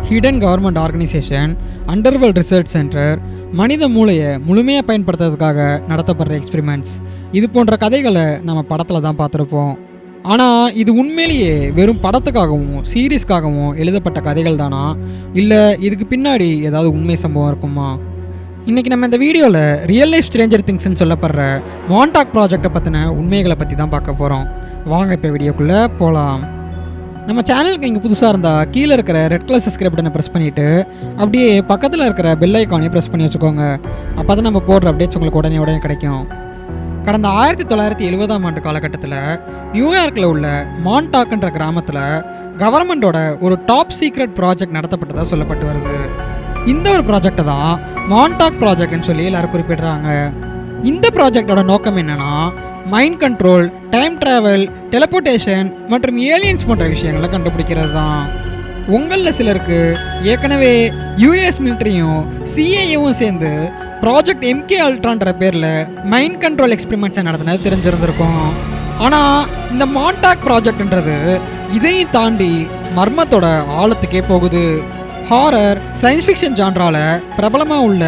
Hidden government organisation, underworld research centre, மனித மூளையை முழுமையாக பயன்படுத்துறதுக்காக நடத்தப்படுற எக்ஸ்பெரிமெண்ட்ஸ், இது போன்ற கதைகளை நம்ம படத்தில் தான் பார்த்துருப்போம். ஆனால் இது உண்மையிலேயே வெறும் படத்துக்காகவும் சீரீஸ்க்காகவும் எழுதப்பட்ட கதைகள் தானா, இல்லை இதுக்கு பின்னாடி ஏதாவது உண்மை சம்பவம் இருக்குமா? இன்றைக்கி நம்ம இந்த வீடியோவில் ரியல் லைஃப் ஸ்ட்ரேஞ்சர் திங்ஸ்ன்னு சொல்லப்படுற மான்டாக் ப்ராஜெக்டை பற்றின உண்மைகளை பற்றி தான் பார்க்க போகிறோம். வாங்க இப்போ வீடியோக்குள்ளே போகலாம். நம்ம சேனலுக்கு இங்கே புதுசாக இருந்தால் கீழே இருக்கிற ரெட் கலர் சப்ஸ்கிரைப் பட்டனை ப்ரெஸ் பண்ணிவிட்டு அப்படியே பக்கத்தில் இருக்கிற பெல் ஐக்கானையும் ப்ரெஸ் பண்ணி வச்சுக்கோங்க. அப்போ தான் நம்ம போடுற அப்டேட்ஸ் உங்களுக்கு உடனே கிடைக்கும். கடந்த 1970ஆம் ஆண்டு காலகட்டத்தில் நியூயார்க்கில் உள்ள மான்டாக்ன்ற கிராமத்தில் கவர்மெண்ட்டோட ஒரு டாப் சீக்ரெட் ப்ராஜெக்ட் நடத்தப்பட்டதாக சொல்லப்பட்டு வருது. இந்த ஒரு ப்ராஜெக்டை தான் மான்டாக் ப்ராஜெக்ட்னு சொல்லி எல்லாரும் குறிப்பிடுறாங்க. இந்த ப்ராஜெக்டோட நோக்கம் என்னென்னா, mind control, time travel, teleportation மற்றும் ஏலியன்ஸ் போன்ற விஷயங்களை கண்டுபிடிக்கிறது தான். உங்களில் சிலருக்கு ஏற்கனவே யூஎஸ் மிலிட்டரியும் சிஏஏவும் சேர்ந்து ப்ராஜெக்ட் MK Ultraன்ற பேரில் மைண்ட் கண்ட்ரோல் எக்ஸ்பெரிமெண்ட்ஸை நடத்தினது தெரிஞ்சிருந்திருக்கும். ஆனால் இந்த மான்டாக் ப்ராஜெக்ட்ன்றது இதையும் தாண்டி மர்மத்தோட ஆழத்துக்கே போகுது. ஹாரர், சயின்ஸ் ஃபிக்ஷன் ஜான்ரால பிரபலமாக உள்ள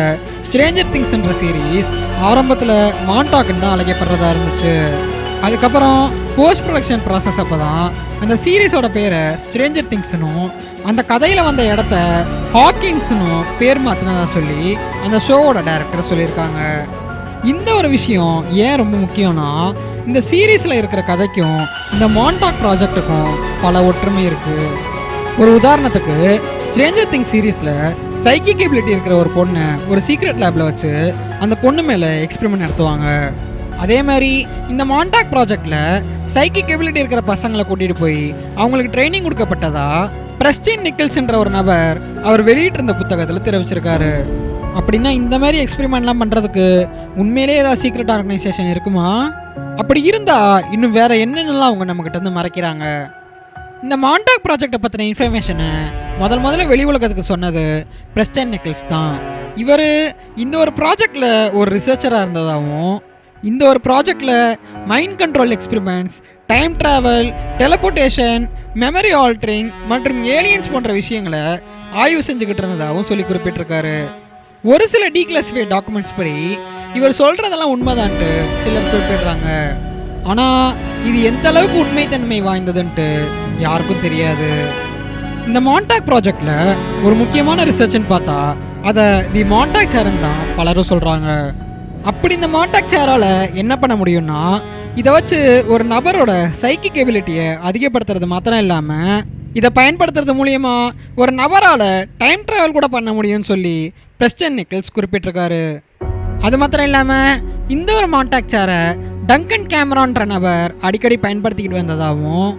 ஸ்ட்ரேஞ்சர் திங்ஸ்ன்ற சீரீஸ் ஆரம்பத்தில் மான்டாக்னு தான் அழைக்கப்படுறதா இருந்துச்சு. அதுக்கப்புறம் போஸ்ட் ப்ரொடக்ஷன் ப்ராசஸ் அப்போ தான் அந்த சீரீஸோட பேரை ஸ்ட்ரேஞ்சர் திங்ஸ்னும் அந்த கதையில் வந்த இடத்த ஹாக்கிங்ஸ்னும் பேர் மாற்றினதாக சொல்லி அந்த ஷோவோட டைரக்டர் சொல்லியிருக்காங்க. இந்த ஒரு விஷயம் ஏன் ரொம்ப முக்கியம்னா, இந்த சீரீஸில் இருக்கிற கதைக்கும் இந்த மான்டாக் ப்ராஜெக்டுக்கும் பல ஒற்றுமை இருக்குது. ஒரு உதாரணத்துக்கு, ஸ்ட்ரேஞ்சர் திங்ஸ் சீரீஸில் சைக்கிக் எபிலிட்டி இருக்கிற ஒரு பொண்ணை ஒரு சீக்ரெட் லேபில் வச்சு அந்த பொண்ணு மேலே எக்ஸ்பெரிமெண்ட் நடத்துவாங்க. அதே மாதிரி இந்த மான்டாக் ப்ராஜெக்டில் சைக்கிக் எபிலிட்டி இருக்கிற பசங்களை கூட்டிகிட்டு போய் அவங்களுக்கு ட்ரைனிங் கொடுக்கப்பட்டதா பிரஸ்டின் நிக்கல்ஸ்ன்ற ஒரு நபர் அவர் வெளியிட்டிருந்த புத்தகத்தில் தெரிவிச்சிருக்காரு. அப்படின்னா இந்த மாதிரி எக்ஸ்பெரிமெண்ட்லாம் பண்ணுறதுக்கு உண்மையிலே ஏதாவது சீக்ரெட் ஆர்கனைசேஷன் இருக்குமா? அப்படி இருந்தால் இன்னும் வேறு என்னென்னலாம் அவங்க நம்மக்கிட்ட வந்து மறைக்கிறாங்க? இந்த மான்டாக் ப்ராஜெக்டை பற்றின இன்ஃபர்மேஷனை முதல்ல வெளி உலகத்துக்கு சொன்னது பிரஸ்டின் நிக்கல்ஸ் தான். இவர் இந்த ஒரு ப்ராஜெக்டில் ஒரு ரிசர்ச்சராக இருந்ததாகவும், இந்த ஒரு ப்ராஜெக்டில் mind control experiments, time travel, teleportation, memory altering மற்றும் ஏலியன்ஸ் போன்ற விஷயங்களை ஆய்வு செஞ்சுக்கிட்டு இருந்ததாகவும் சொல்லி குறிப்பிட்டிருக்காரு. ஒரு சில டீக்ளாசிஃபைட் டாக்குமெண்ட்ஸ் படி இவர் சொல்கிறதெல்லாம் உண்மைதான்ட்டு சிலர் குறிப்பிடுறாங்க. ஆனால் இது எந்த அளவுக்கு உண்மைத்தன்மை வாய்ந்ததுன்ட்டு யாருக்கும் தெரியாது. இந்த மான்டாக் ப்ராஜெக்டில் ஒரு முக்கியமான ரிசர்ச்னு பார்த்தா அதை தி மான்டாக் சேர்ன்னு தான் பலரும் சொல்கிறாங்க. அப்படி இந்த மான்டாக் சேரால் என்ன பண்ண முடியும்னா, இதை வச்சு ஒரு நபரோட சைக்கிக் எபிலிட்டியை அதிகப்படுத்துறது மாத்திரம் இல்லாமல் இதை பயன்படுத்துறது மூலிமா ஒரு நபரால் டைம் ட்ராவல் கூட பண்ண முடியும்னு சொல்லி பிரஸ்டின் நிக்கல்ஸ் குறிப்பிட்டிருக்காரு. அது மாத்திரம் இல்லாமல் இந்த ஒரு மான்டாக் சேரை டங்கன் கேமரான்ற நபர் அடிக்கடி பயன்படுத்திக்கிட்டு வந்ததாகவும்,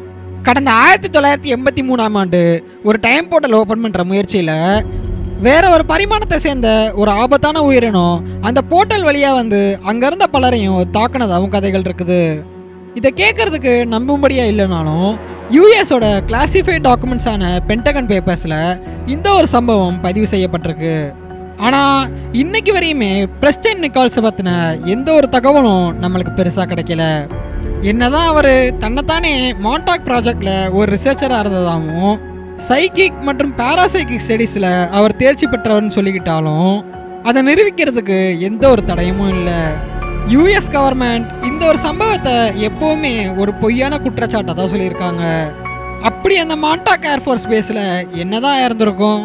கடந்த 1983ஆம் ஆண்டு ஒரு டைம் போர்ட்டல் ஓப்பன் பண்ணுற முயற்சியில் வேற ஒரு பரிமாணத்தை சேர்ந்த ஒரு ஆபத்தான உயிரினம் அந்த போர்ட்டல் வழியாக வந்து அங்கேருந்த பலரையும் தாக்குனதாகவும் கதைகள் இருக்குது. இதை கேட்குறதுக்கு நம்பும்படியாக இல்லைனாலும் யூஎஸோட கிளாசிஃபைட் டாக்குமெண்ட்ஸான பென்டகன் பேப்பர்ஸில் இந்த ஒரு சம்பவம் பதிவு செய்யப்பட்டிருக்கு. ஆனால் இன்னைக்கு வரையுமே பிரஸ்டின் நிக்கல்ஸை பற்றின எந்த ஒரு தகவலும் நம்மளுக்கு பெருசாக கிடைக்கல. என்னதான் அவர் தன்னைத்தானே மான்டாக் ப்ராஜெக்டில் ஒரு ரிசர்ச்சராக இருந்ததாகவும், சைக்கிக் மற்றும் பேராசைக்கிக் ஸ்டடீஸில் அவர் தேர்ச்சி பெற்றவர்னு சொல்லிக்கிட்டாலும் அதை நிரூபிக்கிறதுக்கு எந்த ஒரு தடயமும் இல்லை. யூஎஸ் கவர்மெண்ட் இந்த ஒரு சம்பவத்தை எப்போவுமே ஒரு பொய்யான குற்றச்சாட்டை தான் சொல்லியிருக்காங்க. அப்படி அந்த மான்டாக் ஏர்ஃபோர்ஸ் பேஸில் என்னதான் இருந்திருக்கும்?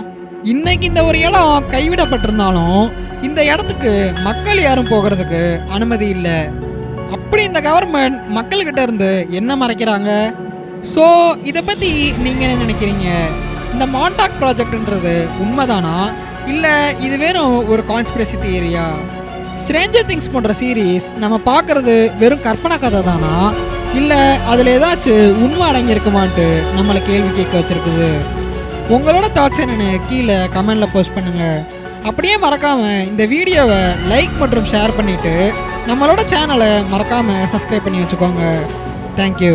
இன்னைக்கு இந்த ஒரு இடம் கைவிடப்பட்டிருந்தாலும் இந்த இடத்துக்கு மக்கள் யாரும் போகிறதுக்கு அனுமதி இல்லை. அப்படி இந்த கவர்மெண்ட் மக்கள்கிட்ட இருந்து என்ன மறைக்கிறாங்க? ஸோ இதை பற்றி நீங்கள் என்ன நினைக்கிறீங்க? இந்த மான்டாக் ப்ராஜெக்ட்ன்றது உண்மைதானா, இல்லை இது வெறும் ஒரு கான்ஸ்பிரசி தியரியா? ஸ்ட்ரேஞ்சர் திங்ஸ் போன்ற சீரீஸ் நம்ம பார்க்குறது வெறும் கற்பனை கதை தானா, இல்லை அதில் ஏதாச்சும் உண்மை அடங்கியிருக்குமான்ட்டு நம்மளை கேள்வி கேட்க வச்சுருக்குது. உங்களோட தாட்ஸ் என்னென்னு கீழே கமெண்டில் போஸ்ட் பண்ணுங்கள். அப்படியே மறக்காமல் இந்த வீடியோவை லைக் மற்றும் ஷேர் பண்ணிவிட்டு நம்மளோட சேனலை மறக்காமல் சப்ஸ்கிரைப் பண்ணி வச்சுக்கோங்க. தேங்க்யூ.